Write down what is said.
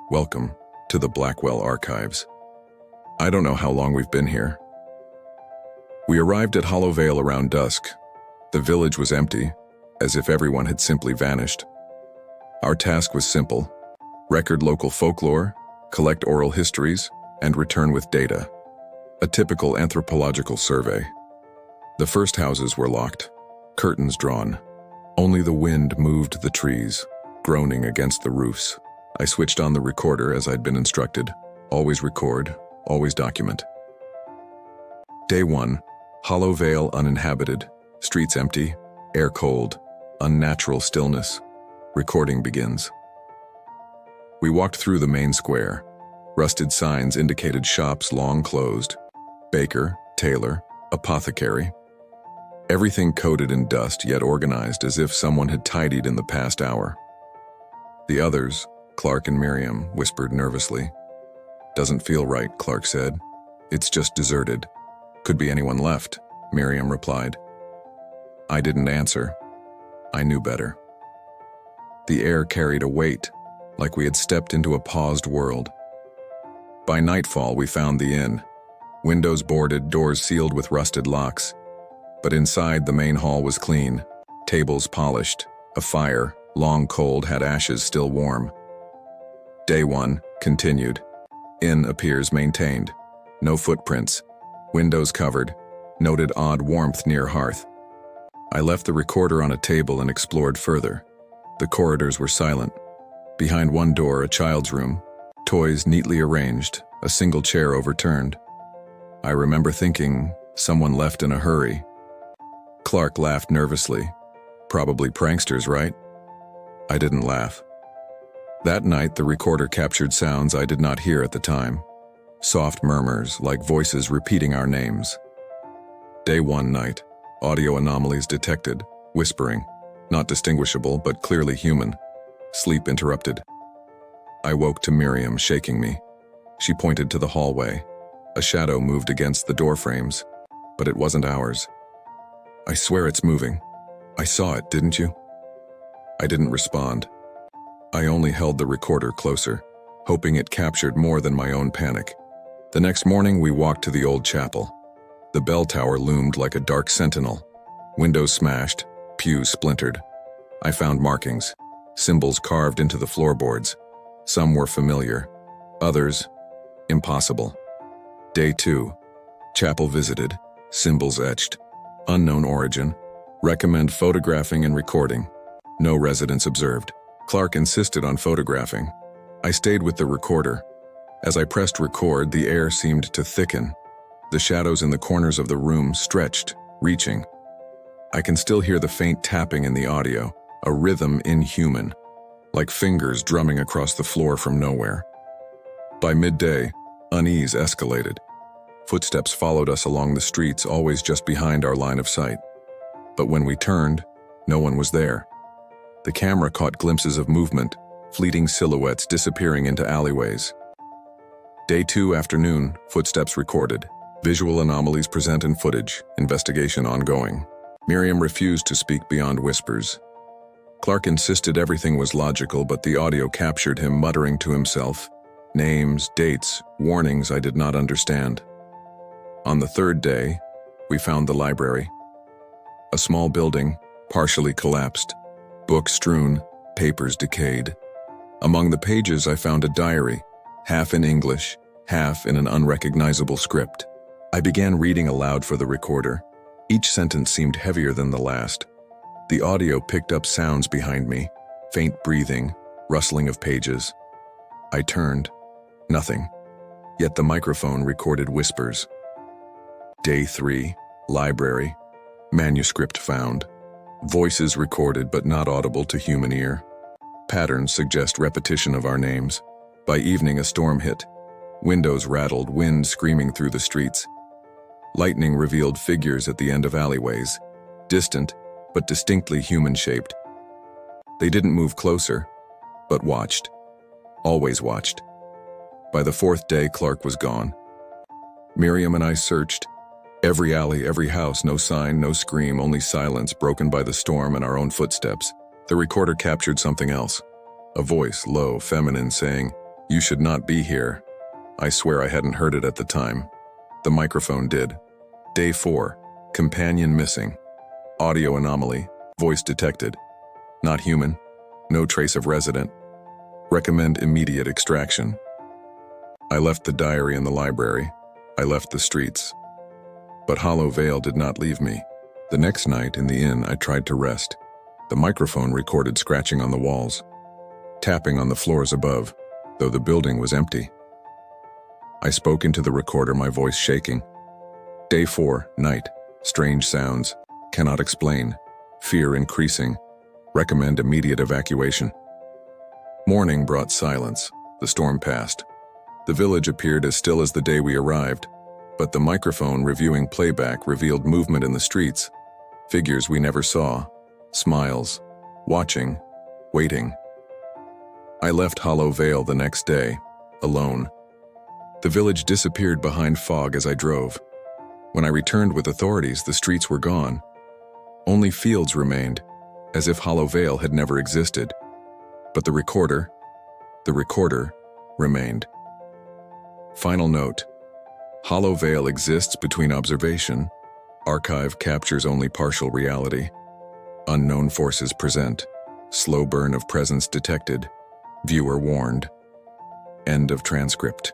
Welcome to the Blackwell Archives. I don't know how long we've been here. We arrived at Hollow Vale around dusk. The village was empty, as if everyone had simply vanished. Our task was simple: record local folklore, collect oral histories, and return with data. A typical anthropological survey. The first houses were locked, curtains drawn. Only the wind moved the trees, groaning against the roofs. I switched on the recorder as I'd been instructed. Always record, always document. Day 1, Hollow Vale uninhabited, streets empty, air cold, unnatural stillness. Recording begins. We walked through the main square. Rusted signs indicated shops long closed. Baker, tailor, apothecary. Everything coated in dust yet organized as if someone had tidied in the past hour. The others, Clark and Miriam, whispered nervously. "Doesn't feel right," Clark said. "It's just deserted. Could be anyone left," Miriam replied. I didn't answer. I knew better. The air carried a weight, like we had stepped into a paused world. By nightfall, we found the inn. Windows boarded, doors sealed with rusted locks. But inside, the main hall was clean, tables polished, a fire, long cold, had ashes still warm. Day 1 continued. Inn appears maintained. No footprints. Windows covered. Noted odd warmth near hearth. I left the recorder on a table and explored further. The corridors were silent. Behind one door, a child's room. Toys neatly arranged, a single chair overturned. I remember thinking, someone left in a hurry. Clark laughed nervously. Probably pranksters, right? I didn't laugh. That night, the recorder captured sounds I did not hear at the time. Soft murmurs, like voices repeating our names. Day 1 night, audio anomalies detected, whispering, not distinguishable but clearly human. Sleep interrupted. I woke to Miriam shaking me. She pointed to the hallway. A shadow moved against the door frames, but it wasn't ours. "I swear it's moving. I saw it, didn't you?" I didn't respond. I only held the recorder closer, hoping it captured more than my own panic. The next morning, we walked to the old chapel. The bell tower loomed like a dark sentinel. Windows smashed, pews splintered. I found markings, symbols carved into the floorboards. Some were familiar, others, impossible. Day 2, chapel visited, symbols etched. Unknown origin. Recommend photographing and recording. No residents observed. Clark insisted on photographing. I stayed with the recorder. As I pressed record, the air seemed to thicken. The shadows in the corners of the room stretched, reaching. I can still hear the faint tapping in the audio, a rhythm inhuman, like fingers drumming across the floor from nowhere. By midday, unease escalated. Footsteps followed us along the streets, always just behind our line of sight. But when we turned, no one was there. The camera caught glimpses of movement, fleeting silhouettes disappearing into alleyways. Day 2 afternoon, footsteps recorded. Visual anomalies present in footage, investigation ongoing. Miriam refused to speak beyond whispers. Clark insisted everything was logical, but the audio captured him muttering to himself. Names, dates, warnings I did not understand. On the third day, we found the library. A small building, partially collapsed. Books strewn, papers decayed. Among the pages I found a diary, half in English, half in an unrecognizable script. I began reading aloud for the recorder. Each sentence seemed heavier than the last. The audio picked up sounds behind me, faint breathing, rustling of pages. I turned. Nothing. Yet the microphone recorded whispers. Day 3, library. Manuscript found. Voices recorded but not audible to human ear. Patterns suggest repetition of our names. By evening, a storm hit. Windows rattled, wind screaming through the streets. Lightning revealed figures at the end of alleyways, distant but distinctly human-shaped. They didn't move closer, but watched. Always watched. By the 4th day, Clark was gone. Miriam and I searched. Every alley, every house, no sign, no scream, only silence broken by the storm and our own footsteps. The recorder captured something else. A voice, low, feminine, saying, You should not be here. I swear I hadn't heard it at the time. The microphone did. Day 4. Companion missing. Audio anomaly. Voice detected. Not human. No trace of resident. Recommend immediate extraction. I left the diary in the library. I left the streets. But Hollow Vale did not leave me. The next night in the inn, I tried to rest. The microphone recorded scratching on the walls, tapping on the floors above, though the building was empty. I spoke into the recorder, my voice shaking. Day 4, night. Strange sounds. Cannot explain. Fear increasing. Recommend immediate evacuation. Morning brought silence. The storm passed. The village appeared as still as the day we arrived, but the microphone reviewing playback revealed movement in the streets. Figures we never saw. Smiles. Watching. Waiting. I left Hollow Vale the next day, alone. The village disappeared behind fog as I drove. When I returned with authorities, the streets were gone. Only fields remained, as if Hollow Vale had never existed. But the recorder remained. Final note. Hollow Vale exists between observation. Archive captures only partial reality. Unknown forces present. Slow burn of presence detected. Viewer warned. End of transcript.